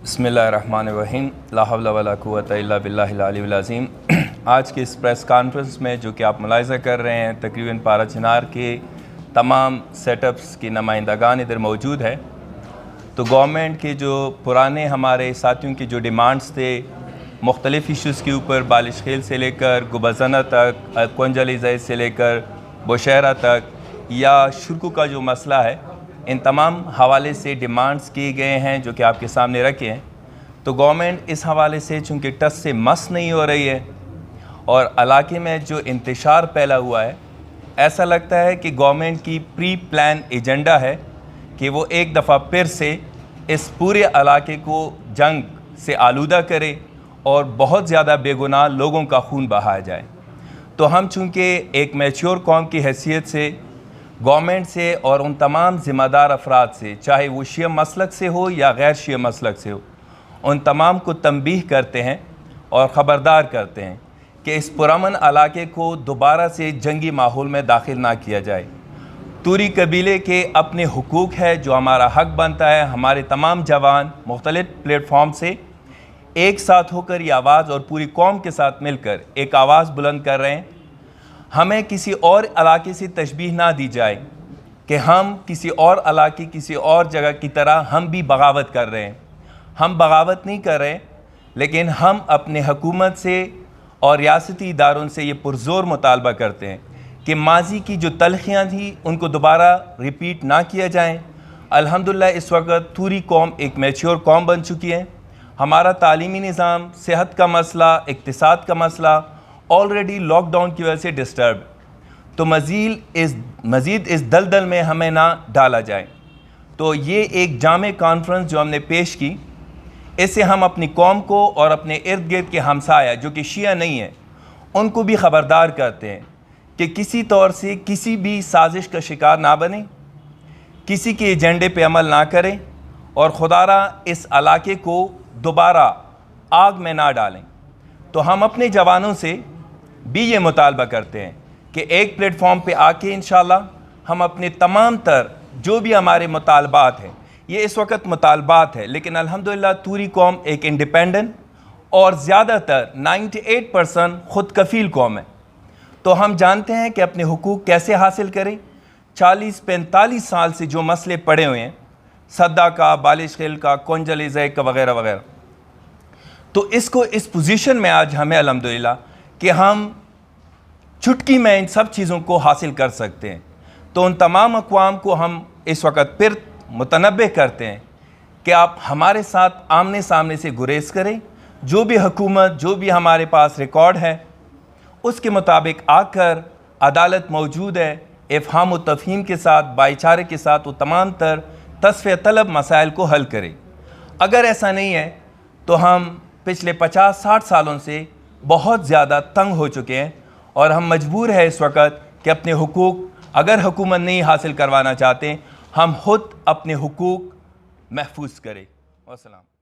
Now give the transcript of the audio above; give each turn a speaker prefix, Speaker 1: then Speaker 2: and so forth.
Speaker 1: بسم اللہ الرحمن الرحیم، لا حول ولا قوۃ الا باللہ العلی العظیم۔ آج کے اس پریس کانفرنس میں جو کہ آپ ملاحظہ کر رہے ہیں، تقریباً پاراچنار کے تمام سیٹ اپس کی نمائندگان ادھر موجود ہے۔ تو گورنمنٹ کے جو پرانے ہمارے ساتھیوں کے جو ڈیمانڈز تھے مختلف ایشوز کے اوپر، بالش خیل سے لے کر گبزنہ تک، کنجلی زید سے لے کر بشیرہ تک، یا شرکو کا جو مسئلہ ہے، ان تمام حوالے سے ڈیمانڈز کیے گئے ہیں جو کہ آپ کے سامنے رکھے ہیں۔ تو گورنمنٹ اس حوالے سے چونکہ ٹس سے مس نہیں ہو رہی ہے، اور علاقے میں جو انتشار پھیلا ہوا ہے، ایسا لگتا ہے کہ گورنمنٹ کی پری پلان ایجنڈا ہے کہ وہ ایک دفعہ پھر سے اس پورے علاقے کو جنگ سے آلودہ کرے اور بہت زیادہ بے گناہ لوگوں کا خون بہایا جائے۔ تو ہم چونکہ ایک میچور قوم کی حیثیت سے گورنمنٹ سے اور ان تمام ذمہ دار افراد سے، چاہے وہ شیعہ مسلک سے ہو یا غیر شیعہ مسلک سے ہو، ان تمام کو تنبیہ کرتے ہیں اور خبردار کرتے ہیں کہ اس پرامن علاقے کو دوبارہ سے جنگی ماحول میں داخل نہ کیا جائے۔ توری قبیلے کے اپنے حقوق ہے جو ہمارا حق بنتا ہے۔ ہمارے تمام جوان مختلف پلیٹ فارم سے ایک ساتھ ہو کر یہ آواز اور پوری قوم کے ساتھ مل کر ایک آواز بلند کر رہے ہیں۔ ہمیں کسی اور علاقے سے تشبیہ نہ دی جائے کہ ہم کسی اور علاقے، کسی اور جگہ کی طرح ہم بھی بغاوت کر رہے ہیں۔ ہم بغاوت نہیں کر رہے، لیکن ہم اپنے حکومت سے اور ریاستی اداروں سے یہ پرزور مطالبہ کرتے ہیں کہ ماضی کی جو تلخیاں تھیں ان کو دوبارہ ریپیٹ نہ کیا جائیں۔ الحمدللہ اس وقت توری قوم ایک میچور قوم بن چکی ہے۔ ہمارا تعلیمی نظام، صحت کا مسئلہ، اقتصاد کا مسئلہ آلریڈی لاک ڈاؤن کی وجہ سے ڈسٹرب، تو مزید اس دلدل میں ہمیں نہ ڈالا جائے۔ تو یہ ایک جامع کانفرنس جو ہم نے پیش کی، اس سے ہم اپنی قوم کو اور اپنے ارد گرد کے ہمسایہ جو کہ شیعہ نہیں ہیں ان کو بھی خبردار کرتے ہیں کہ کسی طور سے کسی بھی سازش کا شکار نہ بنیں، کسی کے ایجنڈے پہ عمل نہ کریں، اور خدا را اس علاقے کو دوبارہ آگ میں نہ ڈالیں۔ تو ہم اپنے جوانوں سے بھی یہ مطالبہ کرتے ہیں کہ ایک پلیٹ فارم پہ آ کے انشاءاللہ ہم اپنے تمام تر جو بھی ہمارے مطالبات ہیں، یہ اس وقت مطالبات ہے، لیکن الحمدللہ توری قوم ایک انڈیپینڈنٹ اور زیادہ تر 98% خود کفیل قوم ہے۔ تو ہم جانتے ہیں کہ اپنے حقوق کیسے حاصل کریں۔ 40-45 سال سے جو مسئلے پڑے ہوئے ہیں، صدع کا، بالش خیل کا، کنجلی زید کا، وغیرہ وغیرہ، تو اس کو اس پوزیشن میں آج ہمیں الحمدللہ کہ ہم چٹکی میں ان سب چیزوں کو حاصل کر سکتے ہیں۔ تو ان تمام اقوام کو ہم اس وقت پھر متنبہ کرتے ہیں کہ آپ ہمارے ساتھ آمنے سامنے سے گریز کریں۔ جو بھی حکومت، جو بھی ہمارے پاس ریکارڈ ہے، اس کے مطابق آ کر عدالت موجود ہے، افہام و تفہیم کے ساتھ، بھائی چارے کے ساتھ وہ تمام تر تصفیہ طلب مسائل کو حل کریں۔ اگر ایسا نہیں ہے تو ہم پچھلے 50-60 سالوں سے بہت زیادہ تنگ ہو چکے ہیں، اور ہم مجبور ہیں اس وقت کہ اپنے حقوق اگر حکومت نہیں حاصل کروانا چاہتے، ہم خود اپنے حقوق محفوظ کریں۔ والسلام۔